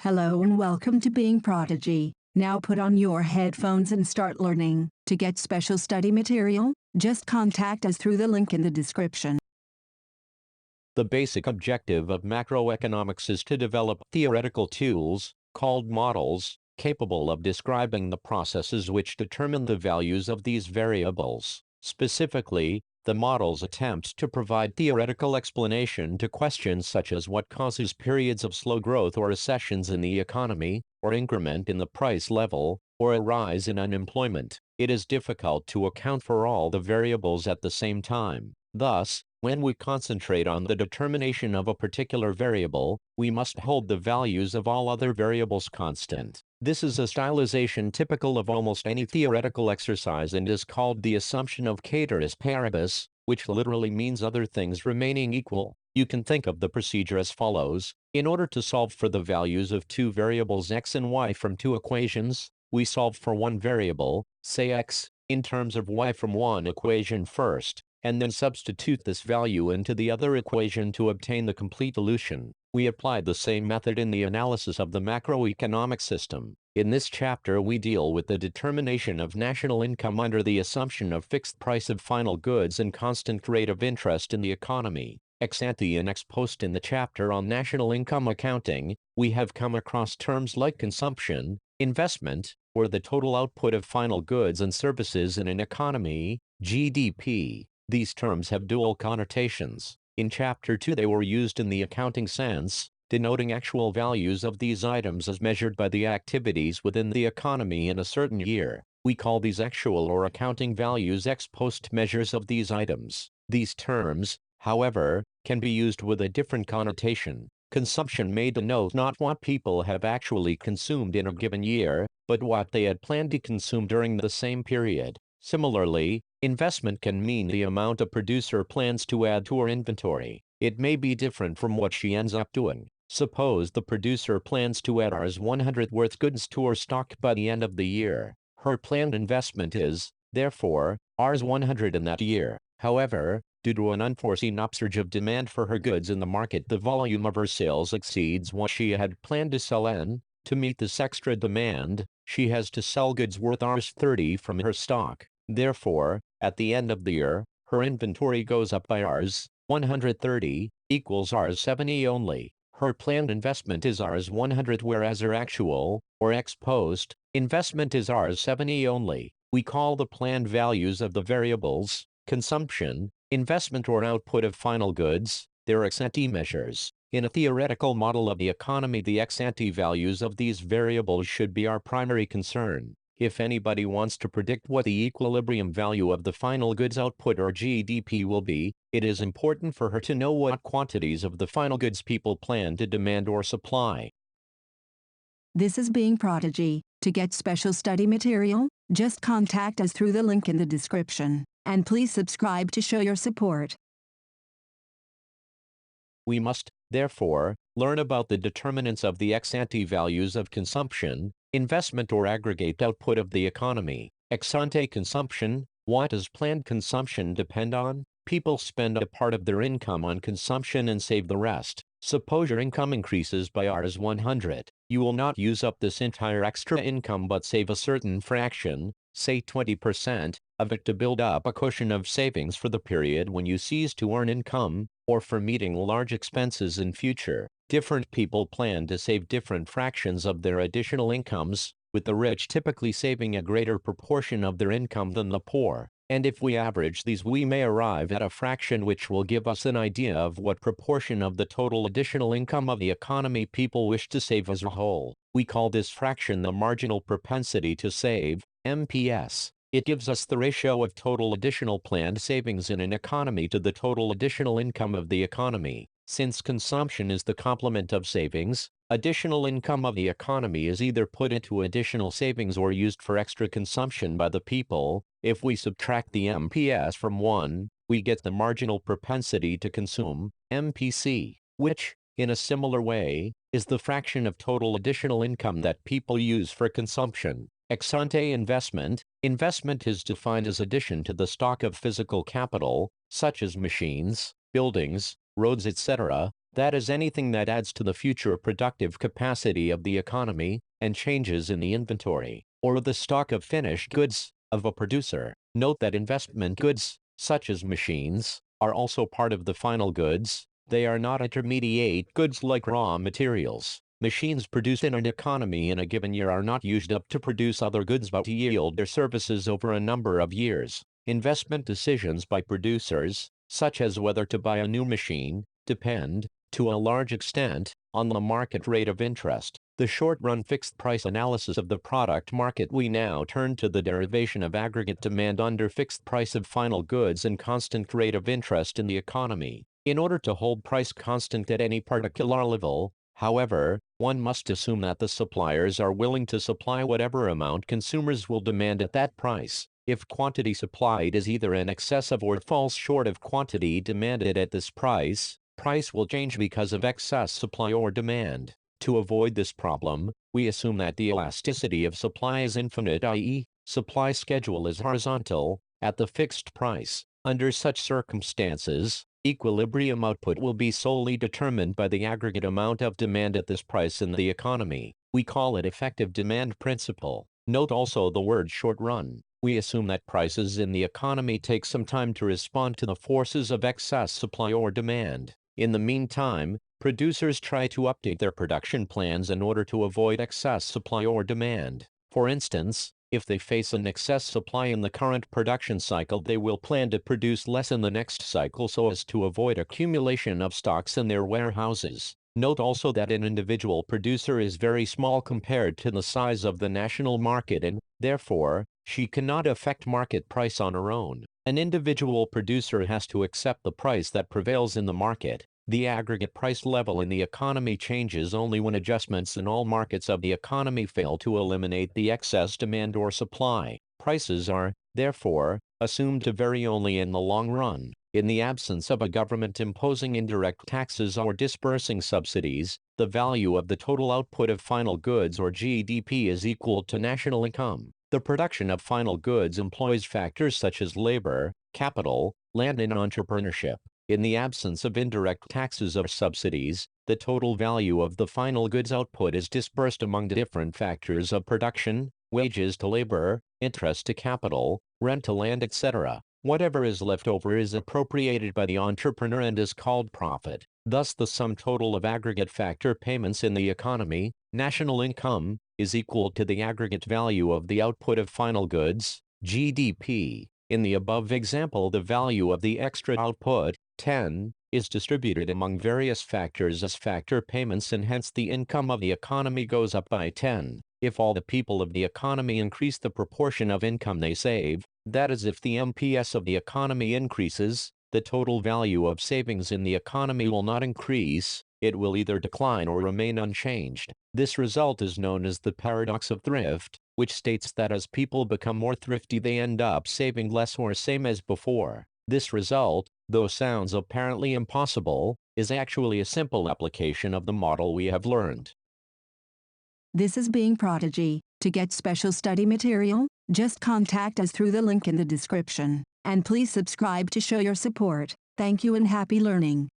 Hello and welcome to Being Prodigy. Now put on your headphones and start learning. To get special study material, just contact us through the link in the description. The basic objective of macroeconomics is to develop theoretical tools, called models, capable of describing the processes which determine the values of these variables. Specifically, the models attempt to provide theoretical explanation to questions such as what causes periods of slow growth or recessions in the economy, or increment in the price level, or a rise in unemployment. It is difficult to account for all the variables at the same time. Thus, when we concentrate on the determination of a particular variable, we must hold the values of all other variables constant. This is a stylization typical of almost any theoretical exercise and is called the assumption of ceteris paribus, which literally means other things remaining equal. You can think of the procedure as follows. In order to solve for the values of two variables x and y from two equations, we solve for one variable, say x, in terms of y from one equation first, and then substitute this value into the other equation to obtain the complete solution. We applied the same method in the analysis of the macroeconomic system. In this chapter we deal with the determination of national income under the assumption of fixed price of final goods and constant rate of interest in the economy. Ex ante and ex post. In the chapter on national income accounting, we have come across terms like consumption, investment, or the total output of final goods and services in an economy, GDP. These terms have dual connotations. In Chapter 2 they were used in the accounting sense, denoting actual values of these items as measured by the activities within the economy in a certain year. We call these actual or accounting values ex post measures of these items. These terms, however, can be used with a different connotation. Consumption may denote not what people have actually consumed in a given year, but what they had planned to consume during the same period. Similarly, investment can mean the amount a producer plans to add to her inventory. It may be different from what she ends up doing. Suppose the producer plans to add Rs 100 worth goods to her stock by the end of the year. Her planned investment is, therefore, Rs 100 in that year. However, due to an unforeseen upsurge of demand for her goods in the market, the volume of her sales exceeds what she had planned to sell, and, to meet this extra demand, she has to sell goods worth Rs 30 from her stock. Therefore, at the end of the year, her inventory goes up by Rs 130, equals Rs 70 only. Her planned investment is Rs 100 whereas her actual, or ex post, investment is Rs 70 only. We call the planned values of the variables, consumption, investment or output of final goods, their ex ante measures. In a theoretical model of the economy, the ex ante values of these variables should be our primary concern. If anybody wants to predict what the equilibrium value of the final goods output or GDP will be, it is important for her to know what quantities of the final goods people plan to demand or supply. This is Being Prodigy. To get special study material, just contact us through the link in the description. And please subscribe to show your support. We must, therefore, learn about the determinants of the ex ante values of consumption, investment or aggregate output of the economy. Ex ante consumption. What does planned consumption depend on? People spend a part of their income on consumption and save the rest. Suppose your income increases by Rs 100. You will not use up this entire extra income but save a certain fraction, say 20%, of it to build up a cushion of savings for the period when you cease to earn income, or for meeting large expenses in future. Different people plan to save different fractions of their additional incomes, with the rich typically saving a greater proportion of their income than the poor. And if we average these, we may arrive at a fraction which will give us an idea of what proportion of the total additional income of the economy people wish to save as a whole. We call this fraction the marginal propensity to save, MPS. It gives us the ratio of total additional planned savings in an economy to the total additional income of the economy. Since consumption is the complement of savings, additional income of the economy is either put into additional savings or used for extra consumption by the people. If we subtract the MPS from 1, we get the marginal propensity to consume, MPC, which, in a similar way, is the fraction of total additional income that people use for consumption. Ex ante investment. Investment is defined as addition to the stock of physical capital, such as machines, buildings, roads, etc., That is anything that adds to the future productive capacity of the economy, and changes in the inventory, or the stock of finished goods, of a producer. Note that investment goods, such as machines, are also part of the final goods. They are not intermediate goods like raw materials. Machines produced in an economy in a given year are not used up to produce other goods but to yield their services over a number of years. Investment decisions by producers, such as whether to buy a new machine, depend, to a large extent, on the market rate of interest. The short-run fixed-price analysis of the product market. We now turn to the derivation of aggregate demand under fixed price of final goods and constant rate of interest in the economy. In order to hold price constant at any particular level, however, one must assume that the suppliers are willing to supply whatever amount consumers will demand at that price. If quantity supplied is either in excess of or falls short of quantity demanded at this price, price will change because of excess supply or demand. To avoid this problem, we assume that the elasticity of supply is infinite, i.e., supply schedule is horizontal, at the fixed price. Under such circumstances, equilibrium output will be solely determined by the aggregate amount of demand at this price in the economy. We call it effective demand principle. Note also the word short run. We assume that prices in the economy take some time to respond to the forces of excess supply or demand. In the meantime, producers try to update their production plans in order to avoid excess supply or demand. For instance, if they face an excess supply in the current production cycle, they will plan to produce less in the next cycle so as to avoid accumulation of stocks in their warehouses. Note also that an individual producer is very small compared to the size of the national market and, therefore, she cannot affect market price on her own. An individual producer has to accept the price that prevails in the market. The aggregate price level in the economy changes only when adjustments in all markets of the economy fail to eliminate the excess demand or supply. Prices are, therefore, assumed to vary only in the long run. In the absence of a government imposing indirect taxes or dispersing subsidies, the value of the total output of final goods or GDP is equal to national income. The production of final goods employs factors such as labor, capital, land and entrepreneurship. In the absence of indirect taxes or subsidies, the total value of the final goods output is dispersed among the different factors of production, wages to labor, interest to capital, rent to land, etc. Whatever is left over is appropriated by the entrepreneur and is called profit. Thus, the sum total of aggregate factor payments in the economy, national income, is equal to the aggregate value of the output of final goods, GDP. In the above example, the value of the extra output, 10, is distributed among various factors as factor payments, and hence the income of the economy goes up by 10. If all the people of the economy increase the proportion of income they save, that is, if the MPS of the economy increases, the total value of savings in the economy will not increase, it will either decline or remain unchanged. This result is known as the paradox of thrift, which states that as people become more thrifty they end up saving less or same as before. This result, though sounds apparently impossible, is actually a simple application of the model we have learned. This is Being Prodigy. To get special study material, just contact us through the link in the description. And please subscribe to show your support. Thank you and happy learning.